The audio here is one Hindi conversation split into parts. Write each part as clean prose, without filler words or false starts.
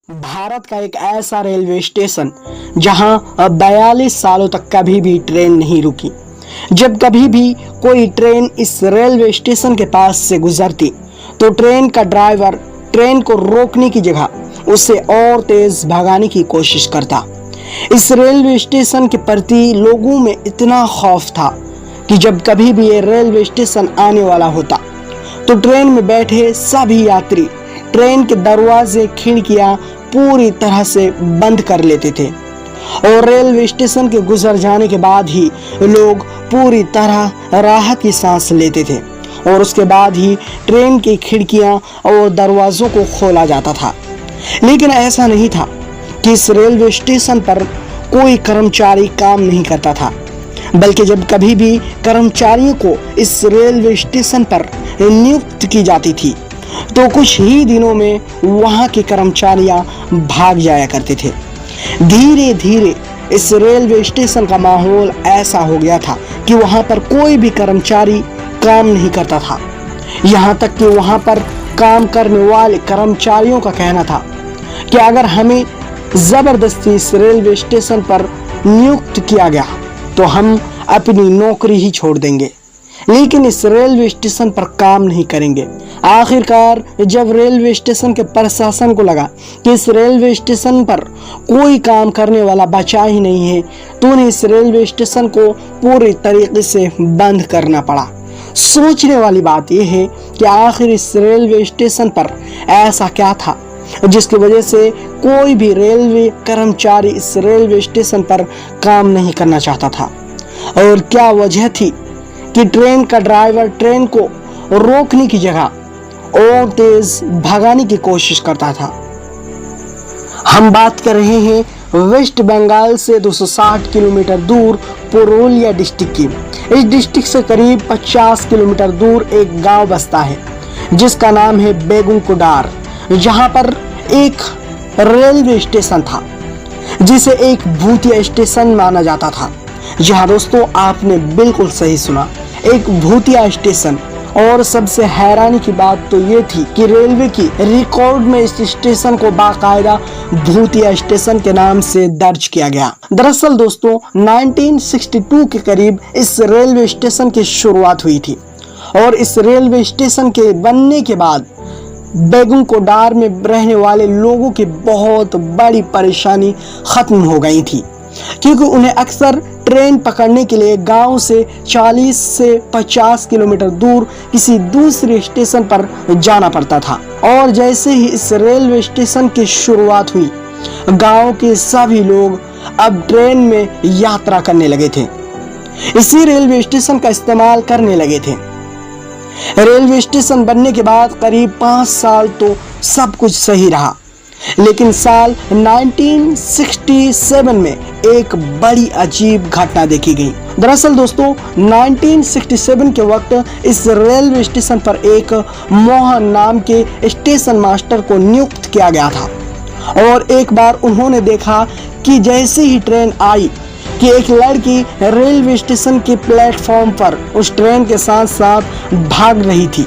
भारत का एक ऐसा रेलवे स्टेशन जहां 42 सालों तक कभी भी ट्रेन नहीं रुकी। जब कभी भी कोई ट्रेन इस रेलवे स्टेशन के पास से गुजरती तो ट्रेन का ड्राइवर ट्रेन को रोकने की जगह उसे और तेज भगाने की कोशिश करता। इस रेलवे स्टेशन के प्रति लोगों में इतना खौफ था कि जब कभी भी ये रेलवे स्टेशन आने वाला होता तो ट्रेन में बैठे सभी यात्री ट्रेन के दरवाजे खिड़कियां पूरी तरह से बंद कर लेते थे और रेलवे स्टेशन के गुजर जाने के बाद ही लोग पूरी तरह राहत की सांस लेते थे और उसके बाद ही ट्रेन की खिड़कियां और दरवाजों को खोला जाता था। लेकिन ऐसा नहीं था कि इस रेलवे स्टेशन पर कोई कर्मचारी काम नहीं करता था, बल्कि जब कभी भी कर्मचारियों को इस रेलवे स्टेशन पर नियुक्त की जाती थी तो कुछ ही दिनों में वहां के कर्मचारियां भाग जाया करते थे। धीरे धीरे इस रेलवे स्टेशन का माहौल ऐसा हो गया था कि वहां पर कोई भी कर्मचारी काम नहीं करता था। यहां तक कि वहां पर काम करने वाले कर्मचारियों का कहना था कि अगर हमें जबरदस्ती इस रेलवे स्टेशन पर नियुक्त किया गया तो हम अपनी नौकरी ही छोड़ देंगे, लेकिन इस रेलवे स्टेशन पर काम नहीं करेंगे। आखिरकार जब रेलवे स्टेशन के प्रशासन को लगा कि इस रेलवे स्टेशन पर कोई काम करने वाला बचा ही नहीं है तो उन्हें इस रेलवे स्टेशन को पूरी तरीके से बंद करना पड़ा। सोचने वाली बात यह है कि आखिर इस रेलवे स्टेशन पर ऐसा क्या था जिसकी वजह से कोई भी रेलवे कर्मचारी इस रेलवे स्टेशन पर काम नहीं करना चाहता था, और क्या वजह थी कि ट्रेन का ड्राइवर ट्रेन को रोकने की जगह और तेज भगाने की कोशिश करता था। हम बात कर रहे हैं वेस्ट बंगाल से 260 किलोमीटर दूर पुरुलिया डिस्ट्रिक्ट की। इस डिस्ट्रिक्ट से करीब 50 किलोमीटर दूर एक गांव बसता है जिसका नाम है बेगुंकुडार, जहां पर एक रेलवे स्टेशन था जिसे एक भूतिया स्टेशन माना जाता था। जहां दोस्तों आपने बिल्कुल सही सुना, एक भूतिया स्टेशन। और सबसे हैरानी की बात तो ये थी कि रेलवे की रिकॉर्ड में इस स्टेशन को बाकायदा भूतिया स्टेशन के नाम से दर्ज किया गया। दरअसल दोस्तों 1962 के करीब इस रेलवे स्टेशन की शुरुआत हुई थी और इस रेलवे स्टेशन के बनने के बाद बेगुंकुडार में रहने वाले लोगों की बहुत बड़ी परेशानी खत्म हो गई थी, क्योंकि उन्हें अक्सर ट्रेन पकड़ने के लिए गांव से 40 से 50 किलोमीटर दूर किसी दूसरे स्टेशन पर जाना पड़ता था। और जैसे ही इस रेलवे स्टेशन की शुरुआत हुई, गांव के सभी लोग अब ट्रेन में यात्रा करने लगे थे, इसी रेलवे स्टेशन का इस्तेमाल करने लगे थे। रेलवे स्टेशन बनने के बाद करीब 5 साल तो सब कुछ सही रहा, लेकिन साल 1967 में एक बड़ी अजीब घटना देखी गई। दरअसल दोस्तों 1967 के वक्त इस रेलवे स्टेशन पर एक मोहन नाम के स्टेशन मास्टर को नियुक्त किया गया था, और एक बार उन्होंने देखा कि जैसे ही ट्रेन आई कि एक लड़की रेलवे स्टेशन के प्लेटफॉर्म पर उस ट्रेन के साथ साथ भाग रही थी।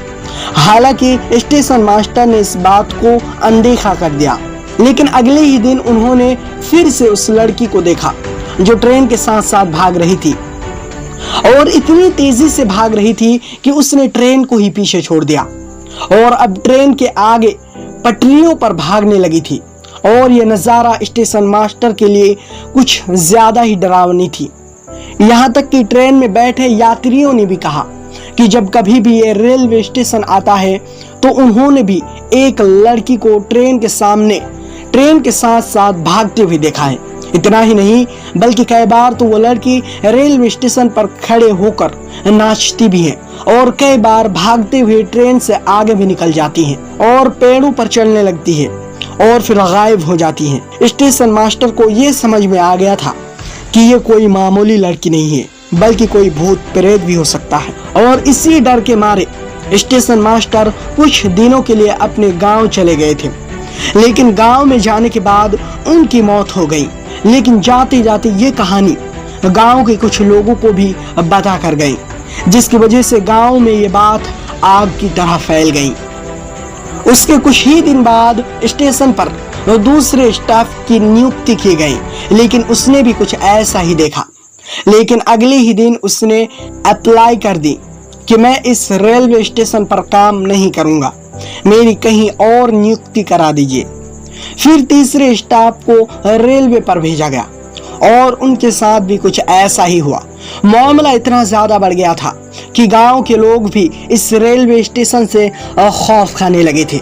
हालांकि स्टेशन मास्टर ने इस बात को अनदेखा कर दिया, लेकिन अगले ही दिन उन्होंने फिर से उस लड़की को देखा जो ट्रेन के साथ साथ भाग रही थी, और इतनी तेजी से भाग रही थी कि उसने ट्रेन को ही पीछे छोड़ दिया और अब ट्रेन के आगे पटरियों पर भागने लगी थी। और यह नज़ारा स्टेशन मास्टर के लिए कुछ ज्यादा ही डरावनी थी। यहाँ तक कि ट्रेन में बैठे यात्रियों ने भी कहा कि जब कभी भी ये रेलवे स्टेशन आता है तो उन्होंने भी एक लड़की को ट्रेन के सामने ट्रेन के साथ साथ भागते हुए देखा है। इतना ही नहीं बल्कि कई बार तो वो लड़की रेलवे स्टेशन पर खड़े होकर नाचती भी है और कई बार भागते हुए ट्रेन से आगे भी निकल जाती है और पेड़ों पर चढ़ने लगती है और फिर गायब हो जाती है। स्टेशन मास्टर को ये समझ में आ गया था कि ये कोई मामूली लड़की नहीं है बल्कि कोई भूत प्रेत भी हो सकता है, और इसी डर के मारे स्टेशन मास्टर कुछ दिनों के लिए अपने गांव चले गए थे। लेकिन गांव में जाने के बाद उनकी मौत हो गई, लेकिन जाते जाते ये कहानी गांव के कुछ लोगों को भी बता कर गई, जिसकी वजह से गांव में ये बात आग की तरह फैल गई। उसके कुछ ही दिन बाद स्टेशन पर दूसरे स्टाफ की नियुक्ति की गई, लेकिन उसने भी कुछ ऐसा ही देखा। लेकिन अगले ही दिन उसने अप्लाई कर दी कि मैं इस रेलवे स्टेशन पर काम नहीं करूंगा, मेरी कहीं और नियुक्ति करा दीजिए। फिर तीसरे स्टाफ को रेलवे पर भेजा गया और उनके साथ भी कुछ ऐसा ही हुआ। मामला इतना ज्यादा बढ़ गया था कि गांव के लोग भी इस रेलवे स्टेशन से खौफ खाने लगे थे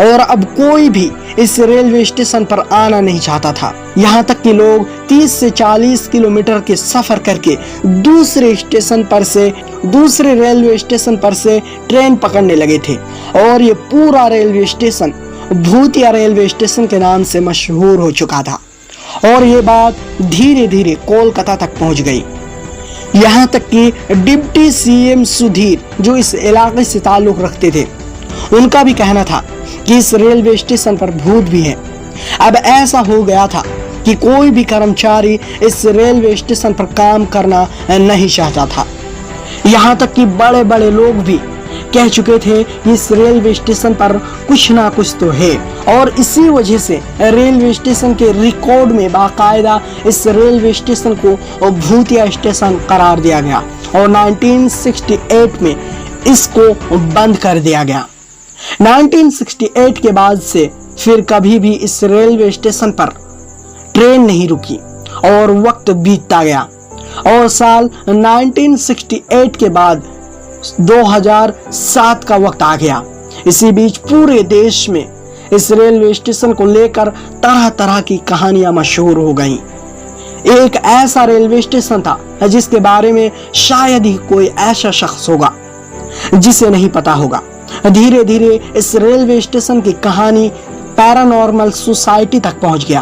और अब कोई भी इस रेलवे स्टेशन पर आना नहीं चाहता था। यहाँ तक कि लोग 30 से 40 किलोमीटर के सफर करके दूसरे रेलवे स्टेशन पर से ट्रेन पकड़ने लगे थे और ये पूरा रेलवे स्टेशन भूतिया रेलवे स्टेशन के नाम से मशहूर हो चुका था। और ये बात धीरे धीरे कोलकाता तक पहुंच गई। यहाँ तक कि डिप्टी सीएम सुधीर, जो इस इलाके से ताल्लुक रखते थे, उनका भी कहना था कि इस रेलवे स्टेशन पर भूत भी है। अब ऐसा हो गया था कि कोई भी कर्मचारी इस रेलवे स्टेशन पर काम करना नहीं चाहता था। यहाँ तक कि बड़े बड़े लोग भी कह चुके थे कि इस रेलवे स्टेशन पर कुछ ना कुछ तो है, और इसी वजह से रेलवे स्टेशन के रिकॉर्ड में बाकायदा इस रेलवे स्टेशन को भूतिया स्टेशन करार दिया गया और 1968 में इसको बंद कर दिया गया। 1968 के बाद से फिर कभी भी इस रेलवे स्टेशन पर ट्रेन नहीं रुकी और वक्त बीतता गया और साल 1968 के बाद 2007 का वक्त आ गया। इसी बीच पूरे देश में इस रेलवे स्टेशन को लेकर तरह तरह की कहानियां मशहूर हो गईं। एक ऐसा रेलवे स्टेशन था जिसके बारे में शायद ही कोई ऐसा शख्स होगा जिसे नहीं पता होगा। धीरे धीरे इस रेलवे स्टेशन की कहानी पैरानॉर्मल सोसाइटी तक पहुंच गया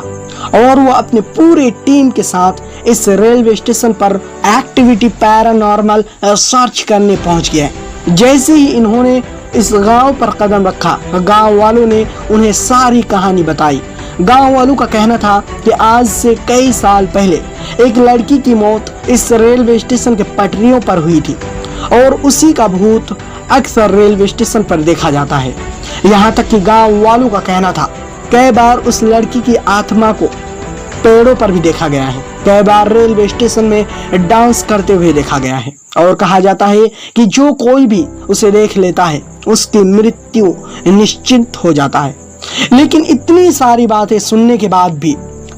और वो अपने पूरे टीम के साथ इस रेलवे स्टेशन पर एक्टिविटी पैरानॉर्मल सर्च करने पहुंच गए। जैसे ही इन्होंने इस गांव पर कदम रखा, गांव वालों ने उन्हें सारी कहानी बताई। गांव वालों का कहना था कि आज से कई साल पहले एक लड़की की मौत इस रेलवे स्टेशन के पटरियों पर हुई थी और उसी का भूत अक्सर रेलवे स्टेशन पर देखा जाता है। यहाँ तक कि गांव वालों का कहना था कई बार उस लड़की की आत्मा को पेड़ों पर भी देखा गया है, कई बार रेलवे स्टेशन में डांस करते हुए देखा गया है और कहा जाता है कि जो कोई भी उसे देख लेता है उसकी मृत्यु निश्चित हो जाता है। लेकिन इतनी सारी बातें सुनने के बाद भी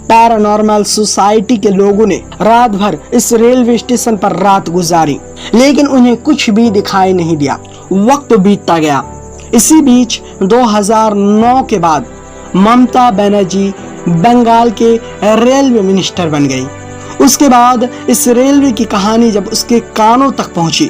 पैरानॉर्मल सोसाइटी के लोगों ने रात भर इस रेलवे स्टेशन पर रात गुजारी, लेकिन उन्हें कुछ भी दिखाई नहीं दिया। वक्त बीतता गया। इसी बीच 2009 के बाद ममता बनर्जी बंगाल के रेलवे मिनिस्टर बन गई। उसके बाद इस रेलवे की कहानी जब उसके कानों तक पहुंची,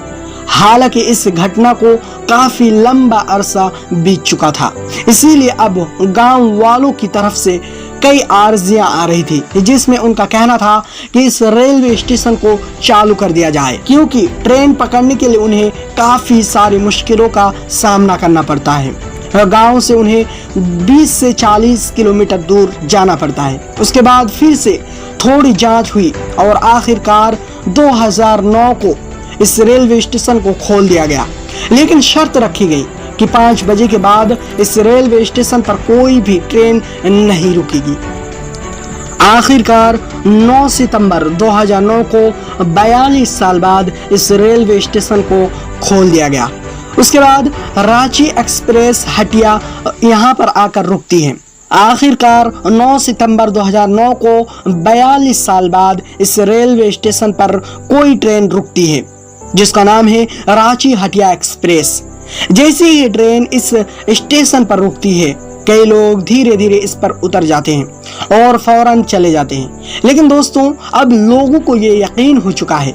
हालांकि इस घटना को काफी लंबा अरसा बीत चुका था, इसीलिए अब गांव वालों की तरफ से कई अर्जियां आ रही थी जिसमें उनका कहना था कि इस रेलवे स्टेशन को चालू कर दिया जाए, क्योंकि ट्रेन पकड़ने के लिए उन्हें काफी सारी मुश्किलों का सामना करना पड़ता है। गांव से उन्हें 20 से 40 किलोमीटर दूर जाना पड़ता है। उसके बाद फिर से थोड़ी जांच हुई और आखिरकार 2009 को इस रेलवे स्टेशन को खोल दिया गया, लेकिन शर्त रखी गई कि 5 बजे के बाद इस रेलवे स्टेशन पर कोई भी ट्रेन नहीं रुकेगी। आखिरकार 9 सितंबर 2009 को 42 साल बाद इस रेलवे स्टेशन को खोल दिया गया। उसके बाद रांची एक्सप्रेस हटिया यहाँ पर आकर रुकती है। आखिरकार 9 सितंबर 2009 को 42 साल बाद इस रेलवे स्टेशन पर कोई ट्रेन रुकती है जिसका नाम है रांची हटिया एक्सप्रेस। जैसे ही ट्रेन इस स्टेशन पर रुकती है, कई लोग धीरे धीरे इस पर उतर जाते हैं और फौरन चले जाते हैं। लेकिन दोस्तों, अब लोगों को ये यकीन हो चुका है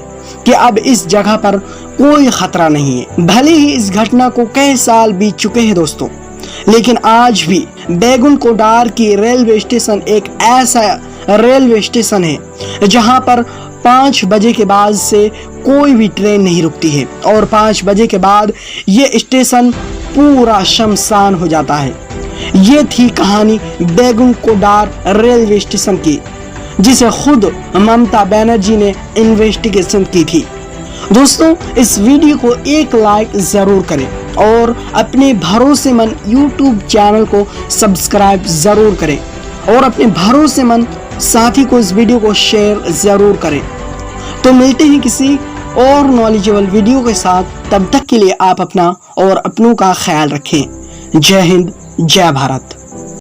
कि अब इस जगह पर कोई खतरा नहीं है। भले ही इस घटना को कई साल बीत चुके हैं दोस्तों, लेकिन आज भी बेगुनकोडार की रेलवे स्टेशन एक ऐसा रेलवे स्टेशन है जहां पर 5 बजे के बाद से कोई भी ट्रेन नहीं रुकती है और 5 बजे के बाद ये स्टेशन पूरा शमशान हो जाता है। ये थी कहानी बेगुनकोडार रेलवे स्टेशन की, जिसे खुद ममता बनर्जी ने इन्वेस्टिगेशन की थी। दोस्तों, इस वीडियो को एक लाइक जरूर करें और अपने भरोसेमंद YouTube चैनल को सब्सक्राइब जरूर करें और अपने भरोसेमंद साथी को इस वीडियो को शेयर ज़रूर करें। तो मिलते हैं किसी और नॉलेजेबल वीडियो के साथ, तब तक के लिए आप अपना और अपनों का ख्याल रखें। जय हिंद, जय भारत।